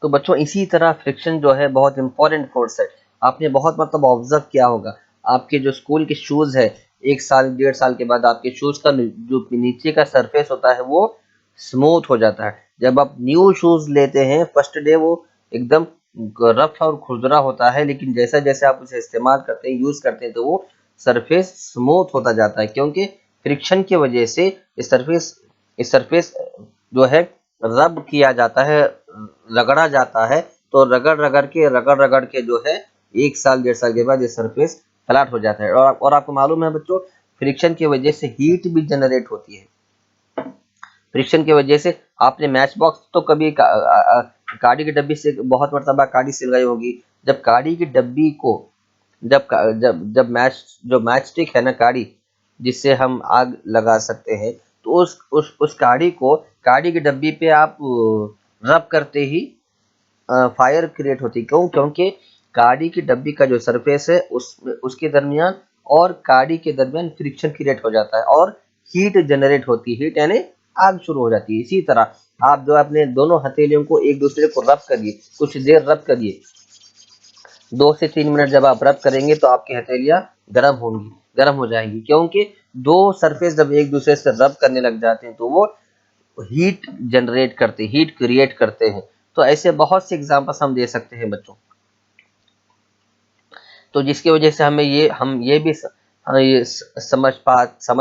तो बच्चों इसी तरह फ्रिक्शन जो है बहुत इंपॉर्टेंट फोर्स है। आपने बहुत मतलब ऑब्जर्व किया होगा, आपके जो स्कूल के शूज है 1 साल 1.5 साल के बाद आपके शूज का जो नीचे का सरफेस होता है वो स्मूथ हो जाता है। जब आप न्यू शूज लेते हैं फर्स्ट डे वो एकदम रफ और खुरदरा होता है, लेकिन जैसा जैसे आप उसे इस्तेमाल करते हैं, यूज करते हैं, तो वो सरफेस स्मूथ होता जाता है, क्योंकि फ्रिक्शन की वजह से इस सरफेस जो है रब किया जाता है, रगड़ा जाता है। तो रगड़ के जो है 1 साल 1.5 साल के बाद ये सरफेस फ्लैट हो जाता है। और आपको मालूम है बच्चों, फ्रिक्शन की वजह से हीट भी जनरेट होती है। फ्रिक्शन की वजह से आपने मैच बॉक्स तो कभी गाड़ी की डब्बी से बहुत मरतबा गाड़ी से लगाई होगी। जब गाड़ी की डब्बी को जब जब जब मैच स्टिक है ना गाड़ी, जिससे हम आग लगा सकते हैं, तो उस गाड़ी को गाड़ी की डब्बी पे आप रब करते ही फायर क्रिएट होती। क्यों? क्योंकि गाड़ी की डब्बी का जो सरफेस है उसके दरमियान और गाड़ी के दरमियान फ्रिक्शन क्रिएट हो जाता है और हीट जनरेट होती है। हीट यानी आग शुरू हो जाती है। इसी तरह आप जो अपने दोनों हथेलियों को एक दूसरे को रब करिए, कुछ देर रब करिए, 2 से 3 मिनट जब आप रब करेंगे तो आपकी हथेलियां गर्म हो जाएंगी, क्योंकि दो सरफेस जब एक दूसरे से रब करने लग जाते हैं तो वो हीट क्रिएट करते हैं। तो ऐसे बहुत से एग्जांपल्स हम दे सकते हैं बच्चों। तो जिसकी वजह से हम ये भी समझ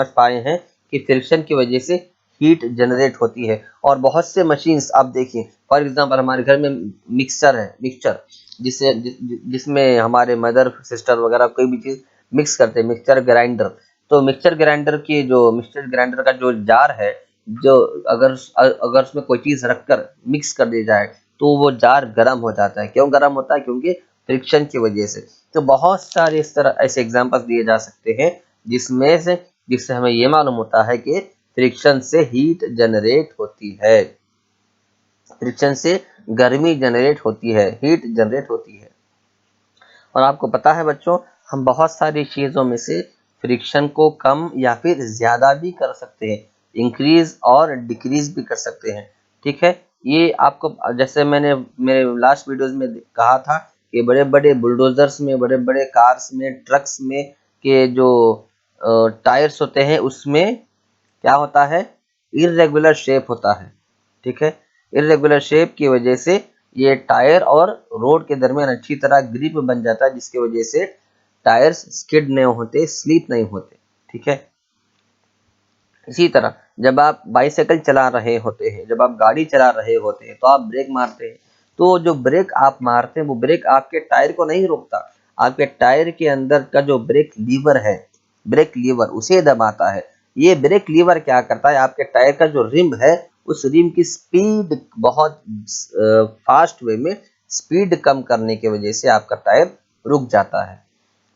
पाए हैं कि फ्रिक्शन की वजह से हीट जनरेट होती है। और बहुत से मशीन्स आप देखिए, फॉर एग्जांपल हमारे घर में मिक्सचर जिसमें हमारे मदर सिस्टर वगैरह कोई भी चीज मिक्स करते हैं, मिक्सचर ग्राइंडर। तो मिक्सचर ग्राइंडर का जो जार है, जो अगर अगर उसमें कोई चीज रखकर मिक्स कर दी जाए तो वो जार गर्म हो जाता है। क्यों गर्म होता है? क्योंकि फ्रिक्शन की वजह से। तो बहुत सारे इस तरह ऐसे एग्जांपल्स दिए जा सकते हैं जिससे हमें ये मालूम होता है कि फ्रिक्शन से हीट जनरेट होती है, फ्रिक्शन से गर्मी जनरेट होती है, हीट जनरेट होती है। और आपको पता है बच्चों, हम बहुत सारी चीजों में से फ्रिक्शन को कम या फिर ज्यादा भी कर सकते हैं, इंक्रीज और डिक्रीज भी कर सकते हैं। ठीक है, ये आपको जैसे मैंने मेरे लास्ट वीडियोस में कहा था कि बड़े बड़े बुलडोजर्स में, बड़े बड़े कार्स में, ट्रक्स में के जो टायर्स होते हैं उसमें क्या होता है? इर्रेगुलर शेप होता है। ठीक है, इर्रेगुलर शेप की वजह से ये टायर और रोड के दरमियान अच्छी तरह ग्रिप बन जाता है, जिसकी वजह से टायर्स स्किड नहीं होते, स्लिप नहीं होते। ठीक है, इसी तरह जब आप बाइसाइकिल चला रहे होते हैं, जब आप गाड़ी चला रहे होते हैं तो आप ब्रेक मारते हैं, तो जो ब्रेक आप मारते हैं वो ब्रेक आपके टायर को नहीं रोकता, आपके टायर के अंदर का जो ब्रेक लीवर है, ब्रेक लीवर उसे दबाता है। ये ब्रेक लीवर क्या करता है? आपके टायर का जो रिम है उस रिम की स्पीड बहुत फास्ट वे में स्पीड कम करने की वजह से आपका टायर रुक जाता है।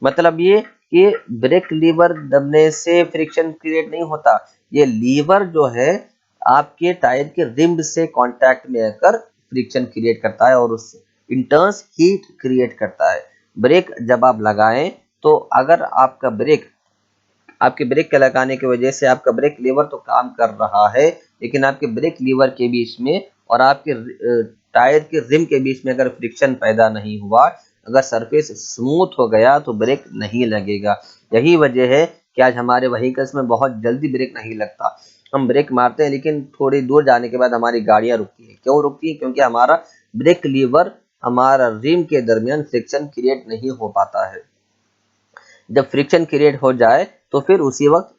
मतलब ये कि ब्रेक लीवर दबने से फ्रिक्शन क्रिएट नहीं होता, ये लीवर जो है आपके टायर के रिम से कांटेक्ट में आकर फ्रिक्शन क्रिएट करता है और उस इंटर्न्स हीट क्रिएट करता है। ब्रेक जब आप लगाएं तो अगर आपके ब्रेक के लगाने की वजह से आपका ब्रेक लीवर तो काम कर रहा है, लेकिन आपके ब्रेक लीवर के बीच में और आपके टायर के रिम के बीच में अगर फ्रिक्शन पैदा नहीं हुआ, अगर सरफेस स्मूथ हो गया तो ब्रेक नहीं लगेगा। यही वजह है कि आज हमारे व्हीकल्स में बहुत जल्दी ब्रेक नहीं लगता। हम ब्रेक मारते हैं लेकिन थोड़ी दूर जाने के बाद हमारी गाड़ियां रुकती हैं। क्यों रुकती हैं? क्योंकि हमारा ब्रेक लीवर, हमारा रिम के दरमियान फ्रिक्शन क्रिएट नहीं हो पाता है। जब फ्रिक्शन क्रिएट हो जाए तो फिर उसी वक्त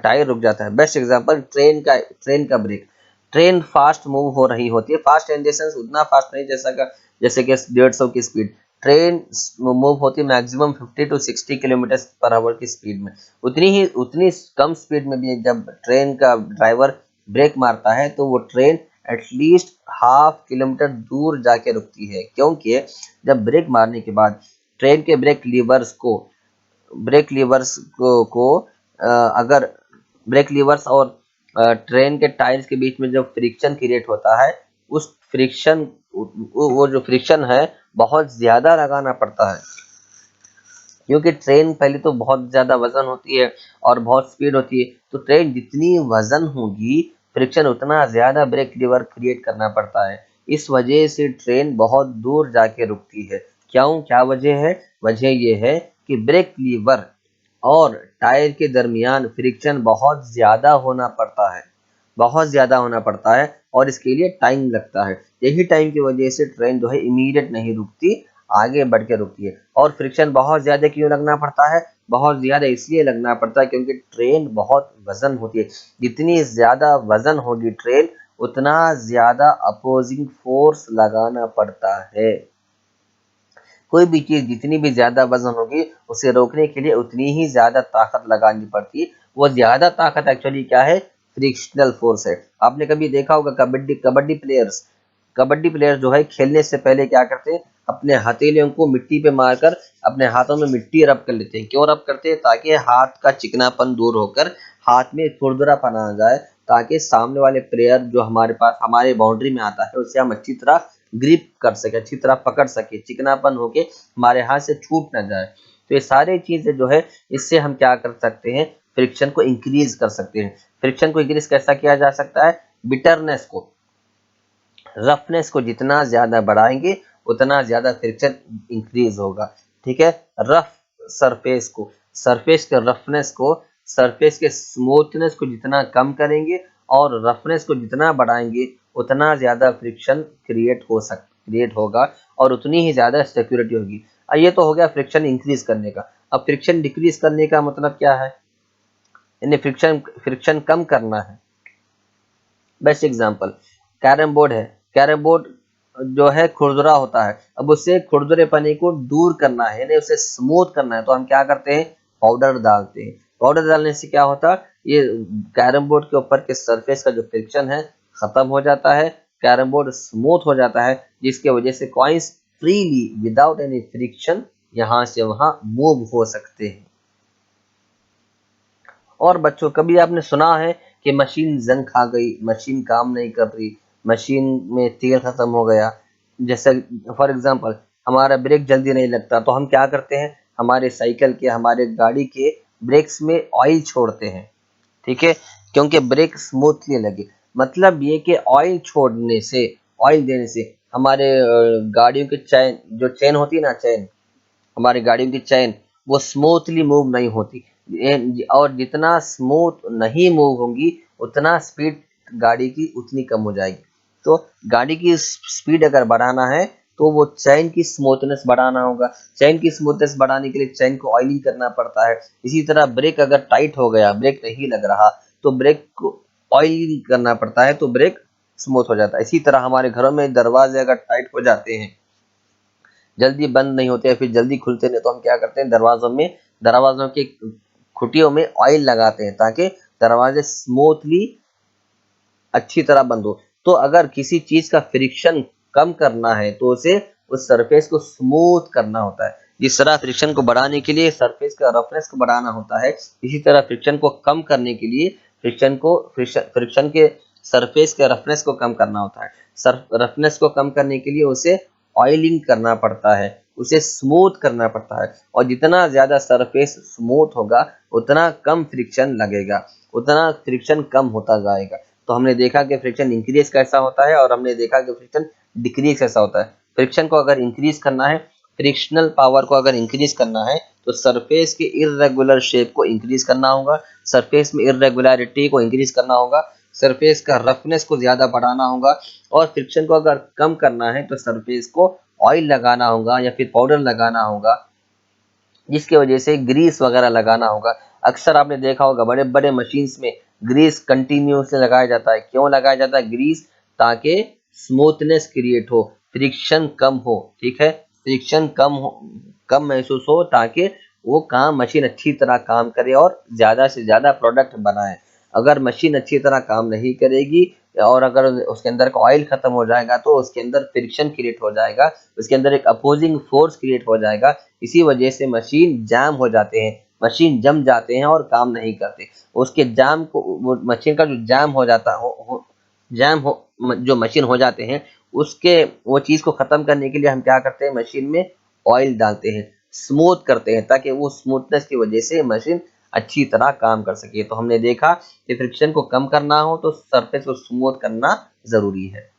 टायर रुक जाता है। बेस्ट एग्जांपल ट्रेन का ब्रेक। ट्रेन फास्ट मूव हो रही होती है, फास्ट इन द सेंस उतना फास्ट नहीं जैसे कि 150 की स्पीड। ट्रेन मूव होती है maximum 50 to 60 kilometre per hour की स्पीड में। उतनी कम स्पीड में भी जब ट्रेन का ड्राइवर ब्रेक मारता है तो वो ट्रेन एटलीस्ट ½ किलोमीटर दूर जाके रुकती है, क्योंकि जब ब्रेक मारने के बाद ट्रेन के ब्रेक लीवर्स को अगर ब्रेक लीवर्स और ट्रेन के टायर्स के बीच में जो फ्रिक्शन क्रिएट होता है, उस फ्रिक्शन वो जो फ्रिक्शन है बहुत ज्यादा लगाना पड़ता है, क्योंकि ट्रेन पहले तो बहुत ज्यादा वजन होती है और बहुत स्पीड होती है। तो ट्रेन जितनी वजन होगी फ्रिक्शन उतना ज्यादा ब्रेक लीवर क्रिएट करना पड़ता है। इस वजह से ट्रेन बहुत दूर जाके रुकती है। क्यों? क्या वजह है? वजह ये है कि ब्रेक लीवर और टायर के दरमियान फ्रिक्शन बहुत ज़्यादा होना पड़ता है, बहुत ज़्यादा होना पड़ता है और इसके लिए टाइम लगता है। यही टाइम की वजह से ट्रेन जो है इमीडिएट नहीं रुकती, आगे बढ़ के रुकती है। और फ्रिक्शन बहुत ज़्यादा क्यों लगना पड़ता है? बहुत ज़्यादा इसलिए लगना पड़ता है क्योंकि ट्रेन बहुत वज़न होती है। जितनी ज़्यादा वज़न होगी ट्रेन, उतना ज़्यादा अपोजिंग फोर्स लगाना पड़ता है। कोई भी चीज़ जितनी भी ज़्यादा वज़न होगी, उसे रोकने के लिए उतनी ही ज़्यादा ताकत लगानी पड़ती है। वो ज़्यादा ताकत एक्चुअली क्या है? फ्रिक्शनल फोर्स है। आपने कभी देखा होगा कबड्डी प्लेयर्स जो है खेलने से पहले क्या करते हैं? अपने हथेलियों को मिट्टी पे मारकर अपने हाथों में मिट्टी रब कर लेते हैं। क्यों रब करते हैं? ताकि हाथ का चिकनापन दूर होकर हाथ में खुरदरापन आ जाए, ताकि सामने वाले प्लेयर जो हमारे पास हमारे बाउंड्री में आता है उसे हम अच्छी तरह ग्रिप कर सके, अच्छी तरह पकड़ सके, चिकनापन होके हमारे हाथ से छूट ना जाए। तो ये सारी चीजें जो है, इससे हम क्या कर सकते हैं? फ्रिक्शन को इंक्रीज कर सकते हैं। फ्रिक्शन को इंक्रीज कैसा किया जा सकता है? बिटरनेस को, रफनेस को जितना ज्यादा बढ़ाएंगे उतना ज्यादा फ्रिक्शन इंक्रीज होगा। ठीक है? रफ सरफेस को, सरफेस के रफनेस को, सरफेस के स्मूथनेस को जितना कम करेंगे और रफनेस को जितना बढ़ाएंगे उतना ज्यादा फ्रिक्शन क्रिएट होगा और उतनी ही ज्यादा सिक्योरिटी होगी। ये तो हो गया फ्रिक्शन इंक्रीज करने का। अब फ्रिक्शन डिक्रीज करने का मतलब क्या है? यानी फ्रिक्शन कम करना है। बेस्ट एग्जांपल कैरम बोर्ड है। कैरम बोर्ड जो है खुरदुरा होता है। अब उससे खुरदुरेपने को दूर करना है, यानी उसे स्मूथ करना है, तो हम क्या करते हैं? पाउडर डालते हैं। पाउडर डालने से क्या होता है? ये कैरम बोर्ड के ऊपर के सरफेस का जो फ्रिक्शन है खत्म हो जाता है, कैरम बोर्ड स्मूथ हो जाता है, जिसके वजह से coins freely without any friction यहाँ से वहां मूव हो सकते हैं। और बच्चों, कभी आपने सुना है कि मशीन जंग खा गई, मशीन काम नहीं कर रही, मशीन में तेल खत्म हो गया? जैसे फॉर एग्जांपल हमारा ब्रेक जल्दी नहीं लगता, तो हम क्या करते हैं? हमारे साइकिल के, हमारे गाड़ी के ब्रेक्स में ऑयल छोड़ते हैं। ठीक है? क्योंकि ब्रेक स्मूथली लगे। मतलब ये कि ऑयल छोड़ने से, ऑयल देने से हमारे गाड़ियों की चैन, जो चैन होती है ना, चैन, हमारी गाड़ियों की चैन, वो स्मूथली मूव नहीं होती। और जितना स्मूथ नहीं मूव होंगी उतना स्पीड गाड़ी की उतनी कम हो जाएगी। तो गाड़ी की स्पीड अगर बढ़ाना है तो वो चैन की स्मूथनेस बढ़ाना होगा। चैन की स्मूथनेस बढ़ाने के लिए चैन को ऑयलिंग करना पड़ता है। इसी तरह ब्रेक अगर टाइट हो गया, ब्रेक नहीं लग रहा, तो ब्रेक को ऑयलिंग करना पड़ता है, तो ब्रेक स्मूथ हो जाता है। इसी तरह हमारे घरों में दरवाजे अगर टाइट हो जाते हैं, जल्दी बंद नहीं होते या फिर जल्दी खुलते नहीं, तो हम क्या करते हैं? दरवाजों के खुटियों में ऑयल लगाते हैं ताकि दरवाजे स्मूथली अच्छी तरह बंद हो। तो अगर किसी चीज का फ्रिक्शन कम करना है तो उसे उस सरफेस को स्मूथ करना होता है। जिस तरह फ्रिक्शन को बढ़ाने के लिए सरफेस का रफनेस को बढ़ाना होता है, इसी तरह फ्रिक्शन को कम करने के लिए फ्रिक्शन के सरफेस के रफनेस को कम करना होता है। रफनेस को कम करने के लिए उसे ऑयलिंग करना पड़ता है, उसे स्मूथ करना पड़ता है। और जितना ज्यादा सरफेस स्मूथ होगा उतना कम फ्रिक्शन लगेगा, उतना फ्रिक्शन कम होता जाएगा। तो हमने देखा कि फ्रिक्शन इंक्रीज कैसा होता है और हमने देखा कि फ्रिक्शन डिक्रीज कैसा होता है। फ्रिक्शन को अगर इंक्रीज करना है, फ्रिक्शनल पावर को अगर इंक्रीज करना है, तो सरफेस के इर्रेगुलर शेप को इंक्रीज करना होगा, सरफेस में इर्रेगुलरिटी को इंक्रीज करना होगा, सरफेस का रफनेस को ज्यादा बढ़ाना होगा। और फ्रिक्शन को अगर कम करना है तो सरफेस को ऑयल लगाना होगा या फिर पाउडर लगाना होगा, जिसकी वजह से ग्रीस वगैरह लगाना होगा। अक्सर आपने देखा होगा बड़े बड़े मशीन्स में ग्रीस कंटिन्यूसली लगाया जाता है। क्यों लगाया जाता है ग्रीस? ताकि स्मूथनेस क्रिएट हो, फ्रिक्शन कम हो। ठीक है? फ्रिक्शन कम महसूस हो, ताकि वो काम मशीन अच्छी तरह काम करे और ज्यादा से ज्यादा प्रोडक्ट बनाए। अगर मशीन अच्छी तरह काम नहीं करेगी और अगर उसके अंदर का ऑयल खत्म हो जाएगा तो उसके अंदर फ्रिक्शन क्रिएट हो जाएगा, उसके अंदर एक अपोजिंग फोर्स क्रिएट हो जाएगा। इसी वजह से मशीन जैम हो जाते हैं, मशीन जम जाते हैं और काम नहीं करते। उसके जैम को, वो मशीन का जो जैम हो जाता हो जैम हो जो मशीन हो जाते हैं, उसके वो चीज को खत्म करने के लिए हम क्या करते हैं? मशीन में ऑयल डालते हैं, स्मूथ करते हैं, ताकि वो स्मूथनेस की वजह से मशीन अच्छी तरह काम कर सके। तो हमने देखा कि फ्रिक्शन को कम करना हो तो सरफेस को स्मूथ करना जरूरी है।